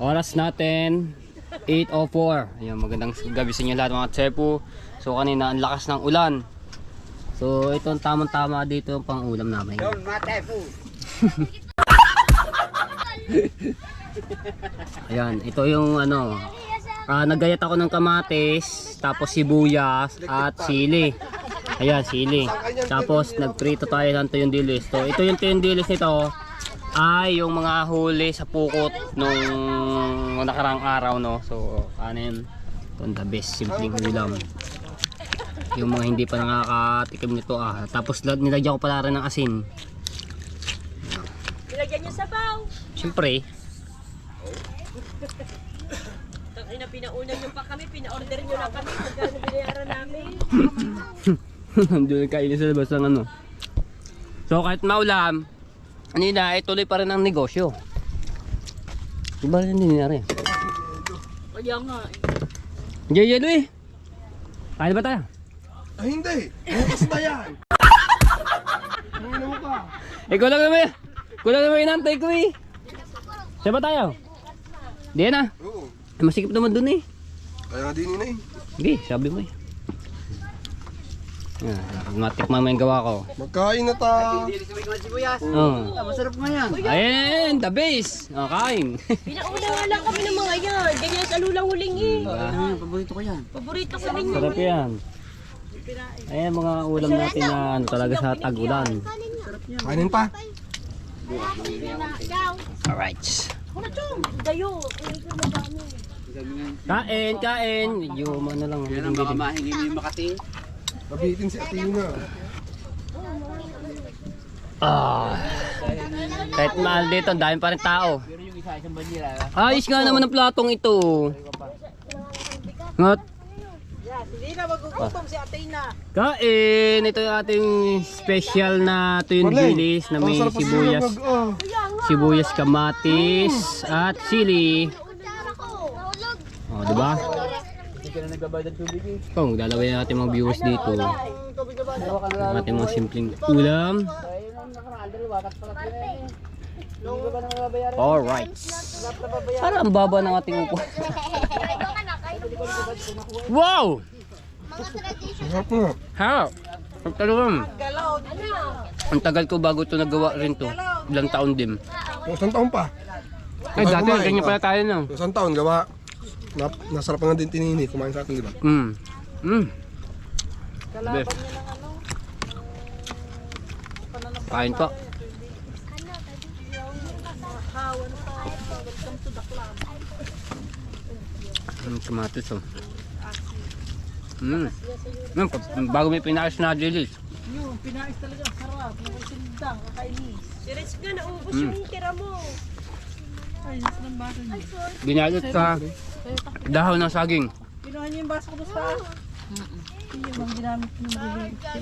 Oras natin 8:04. Ayun, magandang gabi sa inyo lahat mga tsepo. So kanina ang lakas ng ulan. So ito ang tamang-tama dito pang ulam namin. Ayan, ito yung ano, nagayat ako ng kamatis, tapos sibuyas at sili. Ayan, sili. Tapos nagprito tayo ng tuyong dilis. So ito yung tuyong dilis nito ay yung mga huli sa pukot nung nakarang araw, no. So kanin, ito the best simpleng ulam. Yung mga hindi pa nakakatikim nito tapos nilagyan ko pala rin ng asin. Nilagyan niyo sabaw. Siyempre. Tangina, pinauna niyo pa kami, pina-order niyo na kami. Magkano binayaran namin? Doon kainin sa labas ng ano. So kahit maulam, kanina tuloy pa rin ang negosyo. Diba rin hindi nangyari? Kaya nga. Yelo eh. Kaya ba tayo? Ay hindi! Bukas na yan! Ano mo ka? Kulang naman inantay ko eh. Siya ba tayo? Di na. Oo. Masikip naman dun eh. Kaya nga din na eh. Hindi, sabi mo eh. Matikman mo yung gawa ko. Magkain na ta! Oh. Masarap nga yan. Ayan, the base. Kain. Pinauna nga lang kami ng mga yan. Ganyan sa lulang huling eh. Paborito ko yan. Paborito ko rin Sarap yan. Ayan mga ulam natin na ano, talaga sa tag-ulan. Kainin pa! Alright. Dayo. Kain. Medyo ano lang. Yan ang baka mahingi mo yung Makating. Kabitin si Athena. Kahit mahal dito, ang dami pa rin tao. Pero yung isa, isang bandila. Ayos nga naman ang platong ito. Ngot. Hindi na magugutom si Athena. Kain. Ito yung ating special na tuyong dilis na may sibuyas. Sibuyas, kamatis at sili. Oh, diba? Hindi ka na nagbabayad ng tubig eh. Kung lalaway natin mga viewers dito. Ang ating mga simpleng ulam. Alright. Parang ang baba ng ating upo. Wow! Sarap na. Harap! Ang talawang. Ang tagal ko bago ito nagawa rin to. Ilang taon din. Isang taon pa. Ay, dati ganyan pala tayo no. Isang taon gawa. Nasarap nga din tinini. Kumain sa atin, di ba? Bef. Kain pa. Kamatis oh. Bago may pinais na dilis. Yung pinais talaga sarap. Yung sindang, kakainis. Si Rich nga, naubos yung tira mo. Ay, nasa ng baso niya. Ginalot sa dahon ng saging. Kinuha niyo yung baso ko doon sa Hindi yung mga ginamit niyo magbibigay.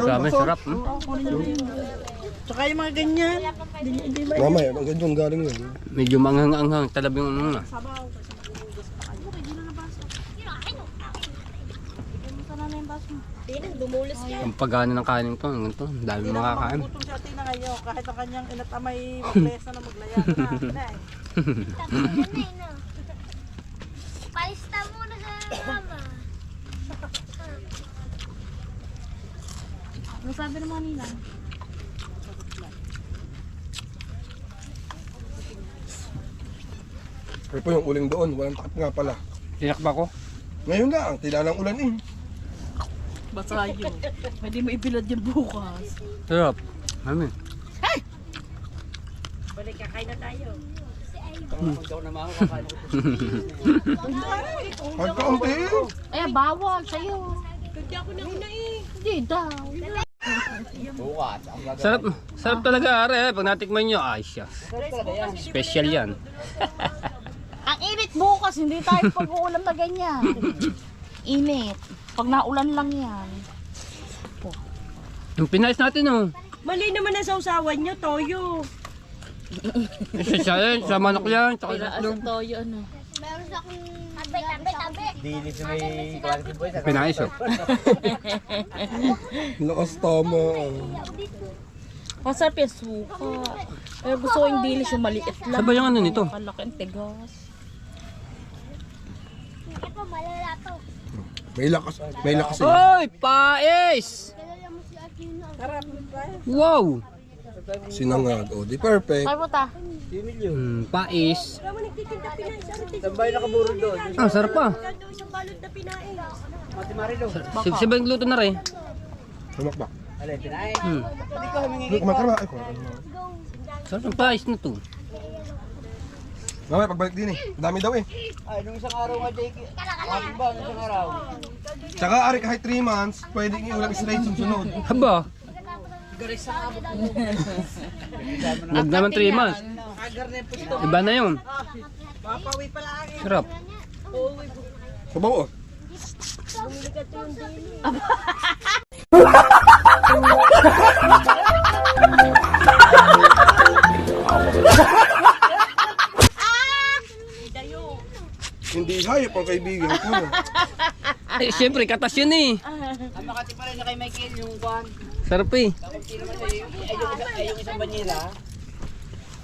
Sabi, sarap. Kunin niyo yun. Tsaka yung mga ganyan. Hindi ba? Mamaya, ang ganyan galing yun. Medyo manghang-anghang. Talabing ano na. Sabaw. Tingnan, dumulas ka. Ang pagana ng kanin to. Ganito. Dami makakain. Gutom si Athena ngayon. Kahit ang kanyang ina't amay maglesa na maglayar na. Palista muna sa mama. Ano sabi ng mga nila? Pero po yung uling doon, walang takip nga pala. Tiyak ba ko? Ngayon lang, tila ng ulan eh. Basta yun. Pwede mo ibilad yung bukas. Sarap. Amin. Balik, kakain na tayo. Pagkaunti. Eh, bawal sa'yo. Hindi ako nauna eh. Hindi daw. Sarap talaga are. Pag natikman nyo, ay siya. Special yan. Ang init bukas, hindi tayo pag-uulam na ganyan. Init. Pag naulan lang yan. Yung pinais natin oh. Mali naman ang sausawan nyo, toyo. Sa manok yan. Toyo ano. Meron sa akong... Tabi. Dilis na may quality boy. Pinais oh. Lakas tama. Masarap yung suka. Pero gusto ko yung dilis yung maliit lang. Saba yung ano nito? Kalaki ang tigas. May lakas eh. Oy, pais! Wow! Sinangag. O, di perfect. Kaya mo ta. Pais. Wala mo nagtitinda pinain. Sarap Ah, sarap pa. isang balot na pinain. Siba yung gluto na rin. Tumakbak. Hmm. Kumakarma. Ay, kumakarma. Sarap ng pais na to. Mamaya, pagbalik din eh. Ang dami daw eh. Tsaka, Ari, kahit 3 months, pwede iulang straight sunod. Haba. Nag naman 3 months. Iba na yun. Sarap. Sabaw oh. Hindi hayop ang kaibigan ko. Eh, siyempre, katas yun eh. Ang Makati pa rin na kay Michael yung buwan. Sarap eh. Hindi naman ay yung isang banyera.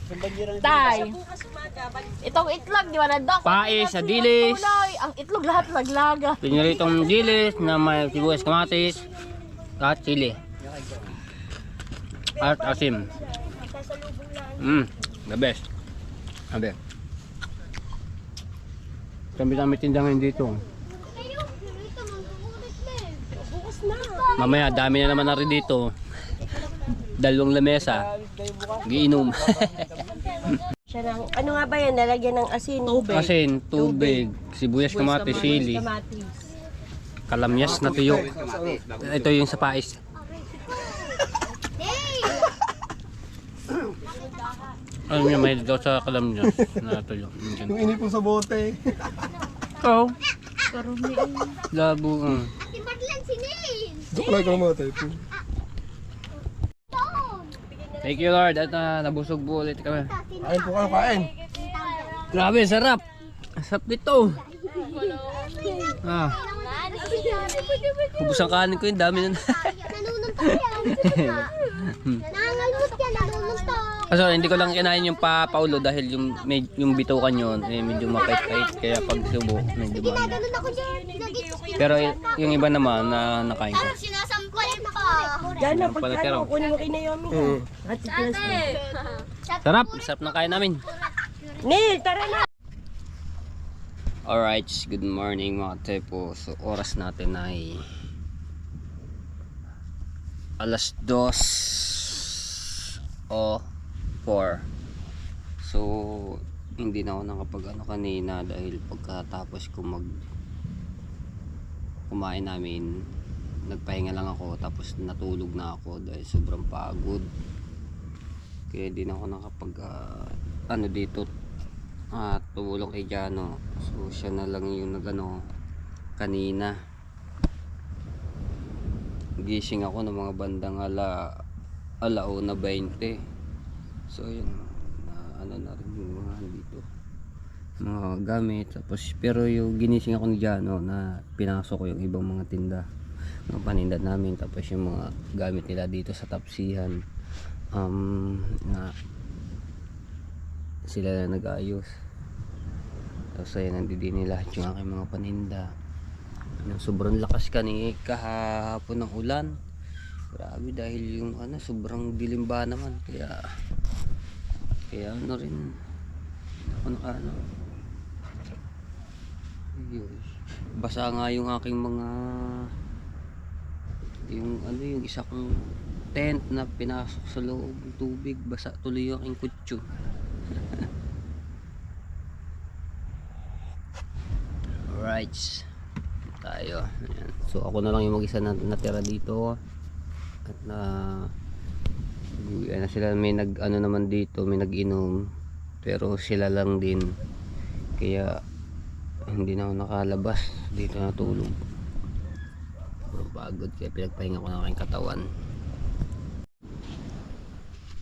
Isang banyera ng Tay. Itong itlog, di ba nandok? Pais sa dilis. Ang itlog lahat laglaga. Pinuritong dilis na may sibuyas, kamatis, at chili. At asim. The best. Abe. Kami namin tindangan dito. Mamaya, dami na naman na rin dito. 2 lamesa. Giinom. Siya ng, ano nga ba yan? Nalagyan ng asin. Tubig. Asin, tubig, sibuyas, kamatis, chili, kalamyas na tuyo. Ito yung sa pais. Ano niya, may daw sa kalamyas na tuyo. Yung inipon sa bote. Oh. Labo. Joke lang ka mga type. Thank you Lord at nabusog po ulit kami. Kain po kayo, kain. Grabe, sarap. Sarap nito. Ah. Ubus ang kanin ko yun, dami na. Nangangalmot yan, nangununtok. Kaso hindi ko lang kinain yung paulo dahil yung bitukan yun eh, medyo mapait-pait kaya pag subo medyo maano. Ginaganon ako dyan. Pero yung iba naman na nakain ko. Sinasampal pa. Yan na, Pala, pagkano, pero- kunin mo kay Naomi. At si Plus. Sarap, sarap ng kain namin. Neil, tara na. Alright, good morning mga tepo. So oras natin ay alas 2:04. So hindi na ako nakapag kanina dahil pagkatapos ko kumain namin, nagpahinga lang ako tapos natulog na ako dahil sobrang pagod. Kaya di na ako nakapag dito tumulong kay Jano. So siya na lang yung nagano kanina. Gising ako ng mga bandang alauna 20. So yun, na rin yung mga dito mga gamit. Tapos pero yung ginising ako ni Jano na pinasok ko yung ibang mga tinda, mga paninda namin, tapos yung mga gamit nila dito sa tapsihan na sila na nag-ayos. Tapos ayun, nandito lahat yung aking mga paninda. Yung sobrang lakas kahapon ng ulan. Grabe, dahil yung sobrang dilim ba naman. Kaya rin ako basa nga yung aking mga yung isa kong tent na pinasok sa loob ng tubig. Basa tuloy yung aking kutso. Alright, tayo. Ayan. So ako na lang yung mag-isa na natira dito. At sila may naman dito, may nag-inom. Pero sila lang din. Kaya hindi na ako nakalabas. Dito natulog. Sobrang pagod kaya pinagpahinga ko na aking katawan.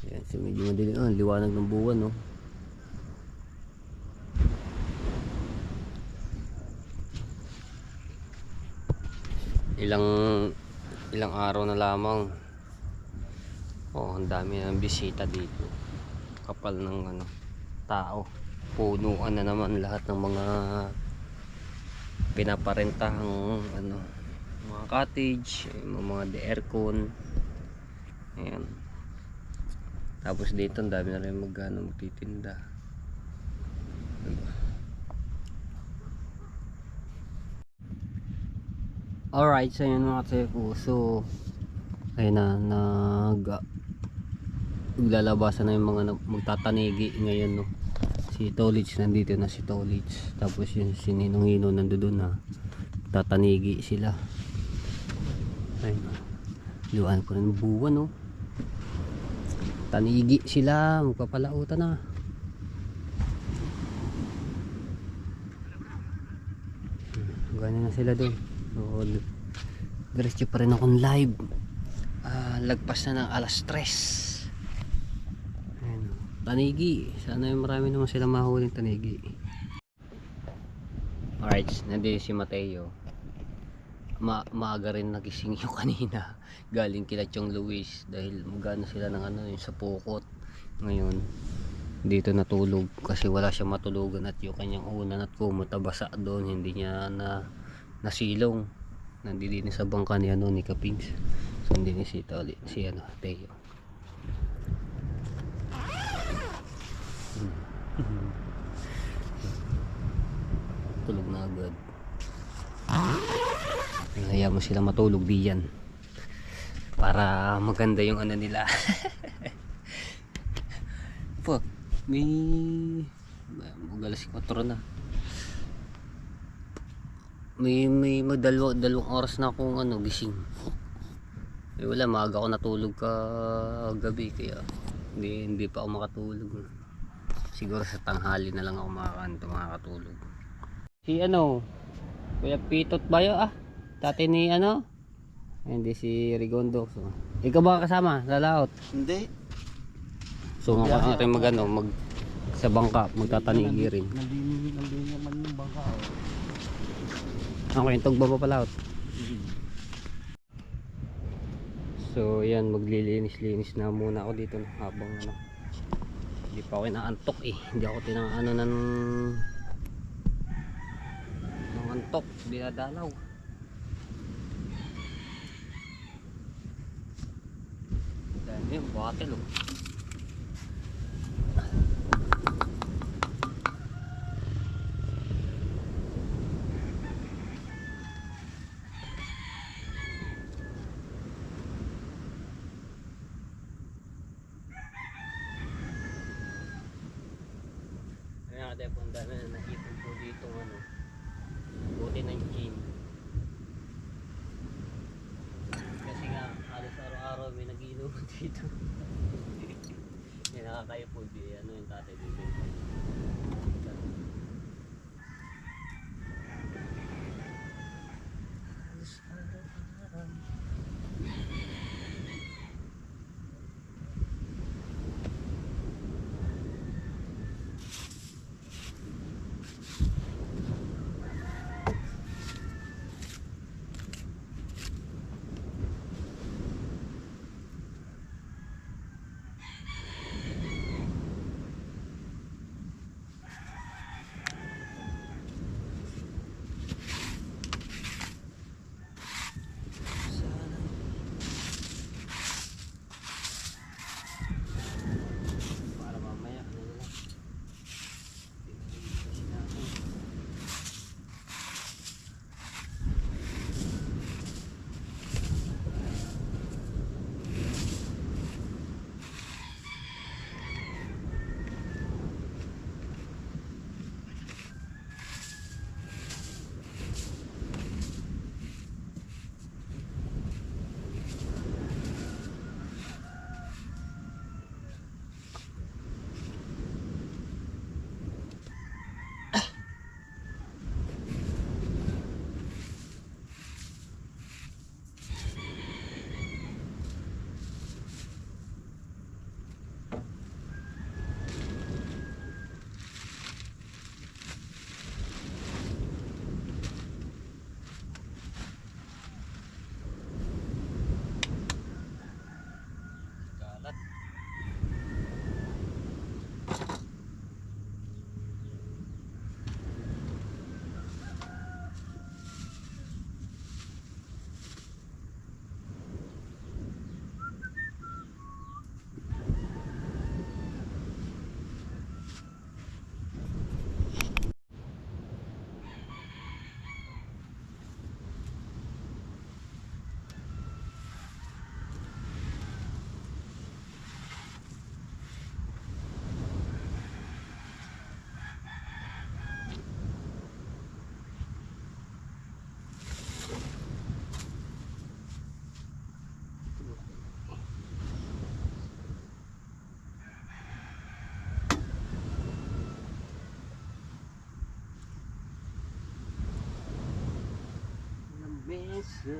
Ayan, so medyo madilim. Liwanag ng buwan, no? Ilang araw na lamang Oh, ang dami ng bisita dito. Kapal ng ano, tao. Punuan na naman lahat ng mga pinaparentahang ano, mga cottage, mga aircon. Ayan. Tapos dito ang dami na rin magtitinda. Alright, so yun mga tseko. So ayun na, naglalabasan na yung mga magtatanigi ngayon, no. Si Tolits nandito na, si Tolits. Tapos yung si Ninong Hino nandoon na, tatanigi sila. Ayun, luan ko ng buwan, no. Tanigi sila, magpapalautan na. Ganyan na sila doon. So, diretso pa rin akong live. Lagpas na ng alas 3. Ayan, tanigi. Sana yung marami naman sila mahuling tanigi. Alright, nandito si Mateo. Maaga rin nagising yung kanina. Galing kila Chong Luis dahil magano sila ng ano, yung sa pukot. Ngayon dito natulog kasi wala siya matulugan at yung kanyang unan at kumot basa doon, hindi niya nasilong. Nandito sa bangka ni ano, ni Kapings. So hindi ni si ano, Teo. Tulog na agad. Hayaan mo sila matulog diyan para maganda yung ano nila. Po, may magalas 4 na. May dalawang oras na akong ano, gising. Wala, maaga ako natulog gabi kaya hindi pa ako makatulog. Siguro sa tanghali na lang ako makakatulog. Si ano, Kuya Pitot Bayo dati ni ano? Hindi, si Rigondo. So, ikaw ba kasama sa laot? Hindi. So natin sa bangka, magtatanigi rin. Nandini naman yung bangka. Ako yung tugba pa palaot. So yan, maglilinis-linis na muna ako dito habang ano, hindi pa ako inaantok hindi ako tinang ng antok, dinadalaw. Dahil yung bottle Kaya po ang dami na naipon po dito ano, buti ng gin. Kasi nga halos araw-araw may nag-iinom dito. Yan, nakakayo po ano yung tatay dito. Good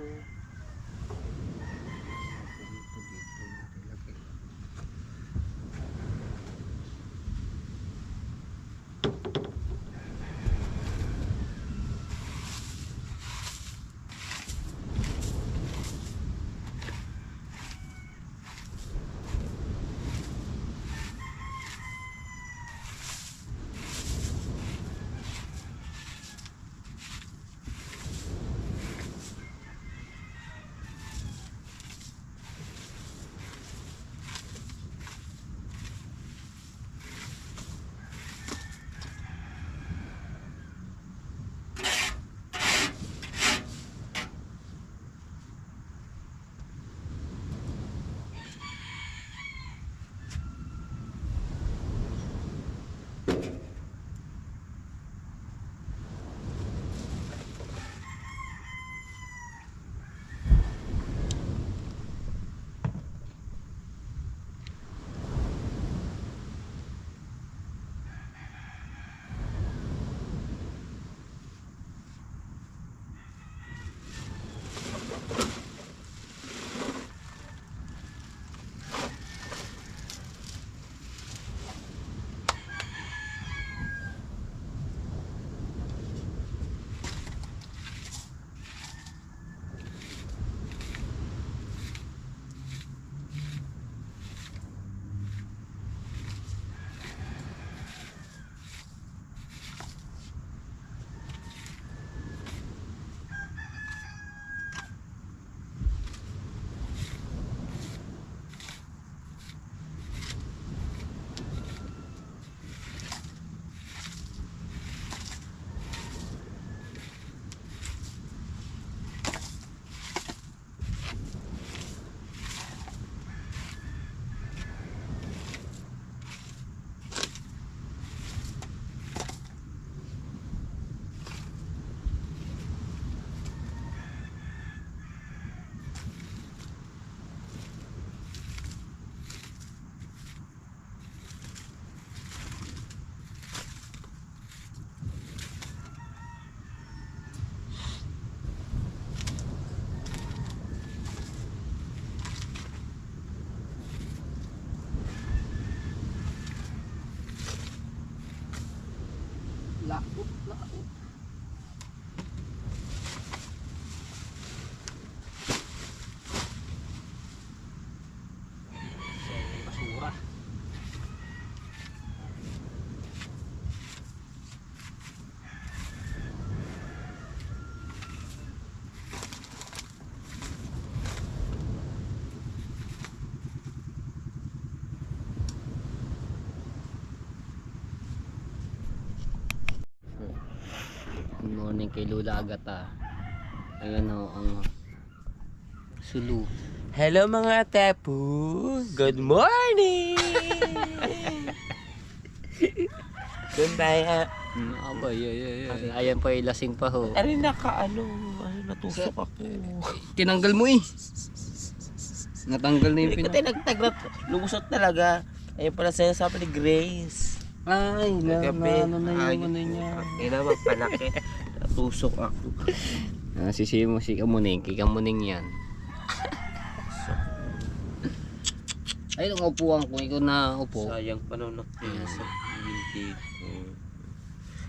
morning kay Lula Agata. Ayan o ang sulu. Hello mga tepu! Good morning! Doon tayo. Abay, ayan pa lasing pa ho. Aray natusok ako. Tinanggal mo eh. Natanggal na yung Hindi ko tinagtagrat. Lumusot talaga. Ayun pala sinasabi ni Grace. Ay, ano na yung ano niya. Ay na magpanakit. Natusok ako. Sisiyo mo si Kamuning, kay Kamuning yan. Ay, nung upuan ko, ikaw na upo. Sayang panahon na kaya sa hindi ko.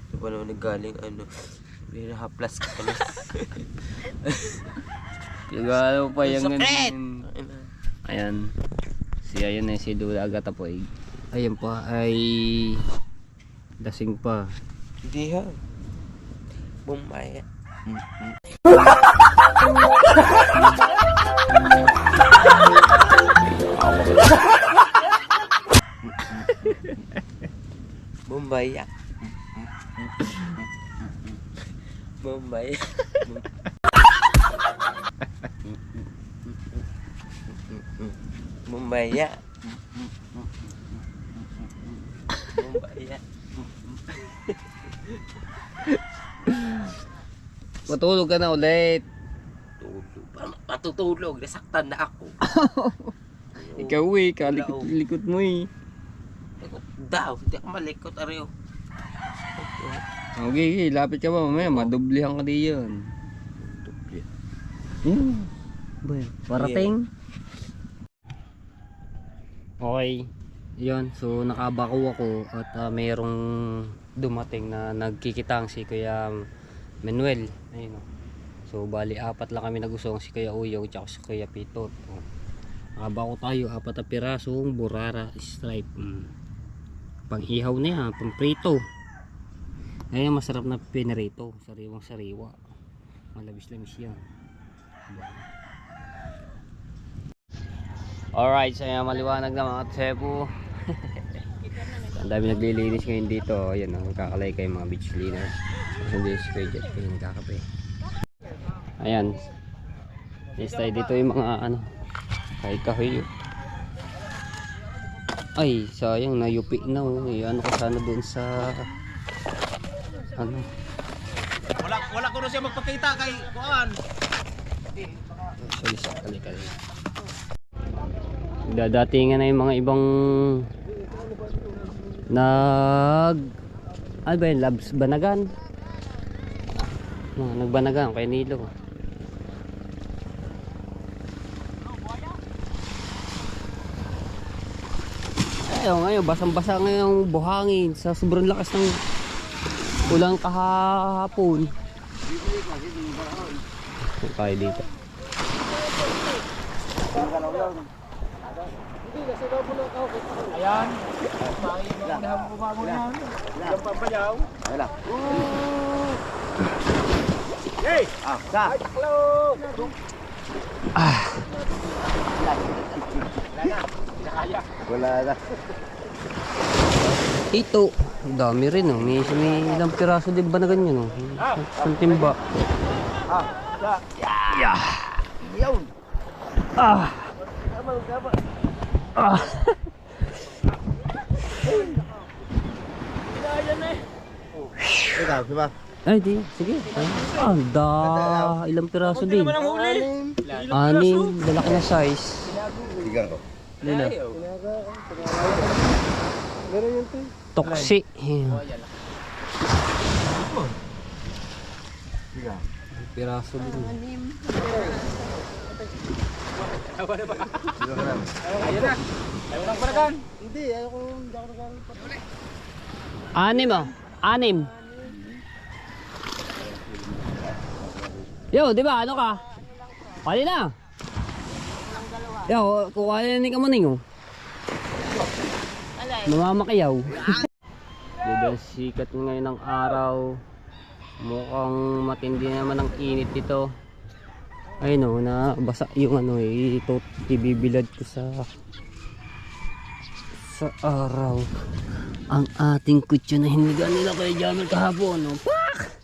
Ito pa naman galing haplas ka pala. Gagalaw pa yung Sakit! ganun. Ayan. Ayan na si Lula Agata po. Ayan pa ay lasing pa. Hindi ha. Bumaya. Bumbaya. Bumbaya. Bumbaya. Bumbaya. Matulog ka na ulit. Matutulog. Nasaktan na ako. Ikaw eh, kalikot-likot mo eh. Daw, hindi ako malikot. Ariyo. Okay, lapit ka ba mamaya, madublihan ka di yun. Parating. Okay. Yun, so nakabako ako at mayroong dumating na nagkikitang si Kuya Manuel. Ayun, so bali 4 lang kami nagusong, si Kuya Uyong at si Kuya Pitot. Nakabako tayo, 4 na pirasong burara stripe. Pang ihaw na yan, pang prito. Ayun, masarap na pinarito, sariwang sariwa, malabis-labis yan. Alright, so yan, maliwanag na mga Cebu. Ang dami naglilinis ngayon dito. Ayan, kakalay kayo mga beach cleaner. Hindi si Kuya Jet kayo nagkakape. Ayan, yes tayo dito yung mga ano, kahoy. Ay, sayang, nayupi na. Ano ko sana doon sa ano. Wala ko na siya magpakita kay Kuan. Actually, sa kali-kali. Dadatingan na yung mga ibang ano ba yun, labs banagan. Nagbanagan kay Nilo. Ayun, ngayon basang-basa ngayong buhangin sa sobrang lakas ng ulan kahapon. Tayo dito. Ayan. Magandang bumamo na. Yung pampayaw. Wala. Hey! Sa. Hello. Wala na. Ito, dami rin oh. May ilang piraso din ba na ganyan oh. Ang timba. Sa. Yeah. Yun. Ikaw, diba? Ay, di. Sige. Ilang piraso din. 6, lalaki na size. Ikaw ko. Lila. Toksi. Piraso din. Hindi, ayoko nagkaroon. 6 oh. 6. Yo, di ba? Ano ka? Pali na. Yo, kuha na ni Kamuning oh. Mamamakiyaw. Dahil sikat ngayon ng araw, mukhang matindi naman ang init dito. Ayun oh, na basa yung ano eh, ito ibibilad ko sa araw. Ang ating kutso na hinigan nila kay Jamel kahapon oh. Pak!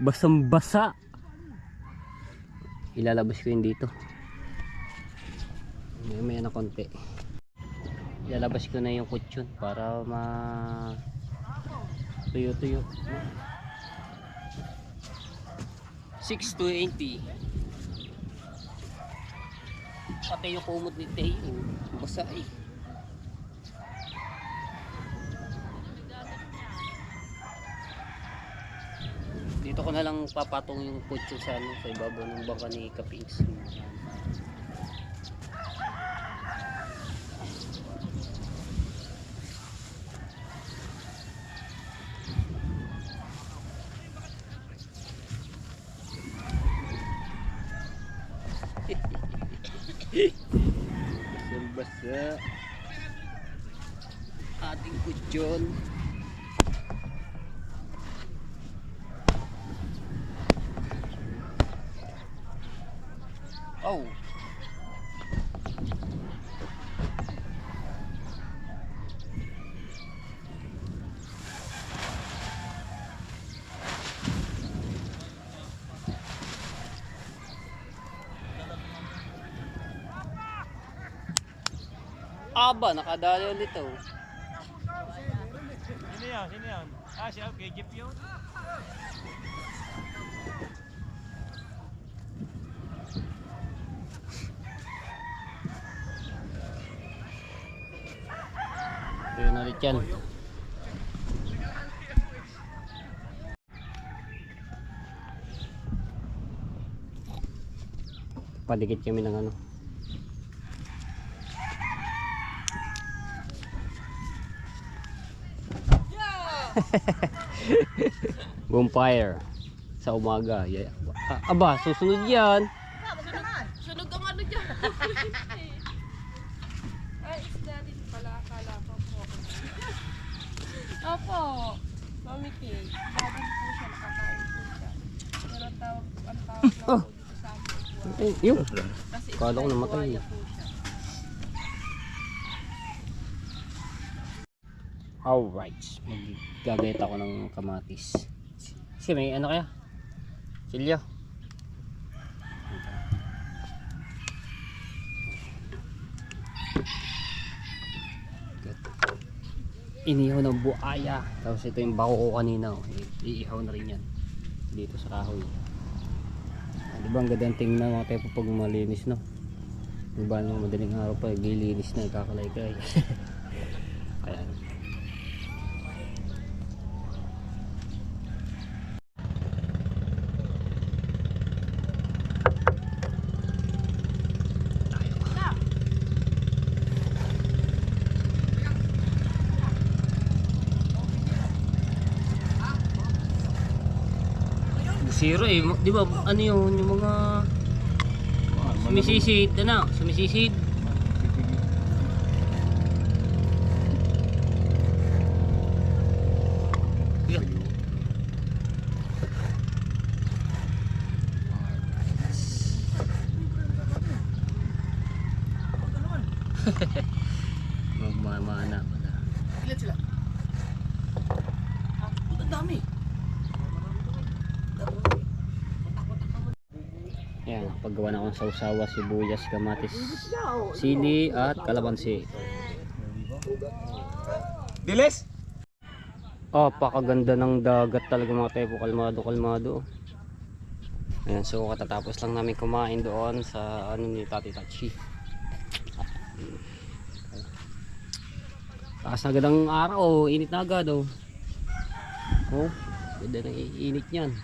Basang basa. Ilalabas ko yun dito. May na konti. Ilalabas ko na yung kutsyon para tuyo-tuyo. 620. Pati yung kumot ni Teo. Basa eh. Dito ko na lang papatong yung kutsyon sa ano, sa ibabaw ng bangka ni Kapings. Basa ating kutsyon. Oh. Aba, nakadali ulit oh. Sino yan? Ah, siya, kay Jeep yun? Yun ulit yan. Padikit kami ng ano. Bonfire sa umaga. Yeah. Aba, susunod yan. Sunog ang ano dyan. Ay, isda din pala. Akala ko po. Opo. Mami K. Babin po siya. Nakakain po siya. Pero ang tawag lang po dito sa amin. Eh, yun. Kasi Kala ko isda namatay. buhaya po siya. Alright. Maggagayat ako ng kamatis. Kasi may ano kaya? Silya. Inihaw ng buaya. Tapos ito yung bako ko kanina. Oh. Iihaw na rin yan. Dito sa kahoy. Di ba ang gandang tingnan mga tayo pag malinis, no? Di ba nung madaling araw pa, gilinis na, kakalay-kalay. Ayan. Zero eh, di ba ano yun, yung mga sumisisid, ano, sumisisid. Yeah. Mamana pala. Ilan sila? Ang dami. Ayan, paggawa na akong sausawa, sibuyas, kamatis, sili at kalamansi. Diles? Oh, pakaganda ng dagat talaga mga tepo, kalmado. Ayan, so katatapos lang namin kumain doon sa ano ni Tati Tachi. Takas na agad ang araw, init na agad oh. Oh, ganda ng init niyan.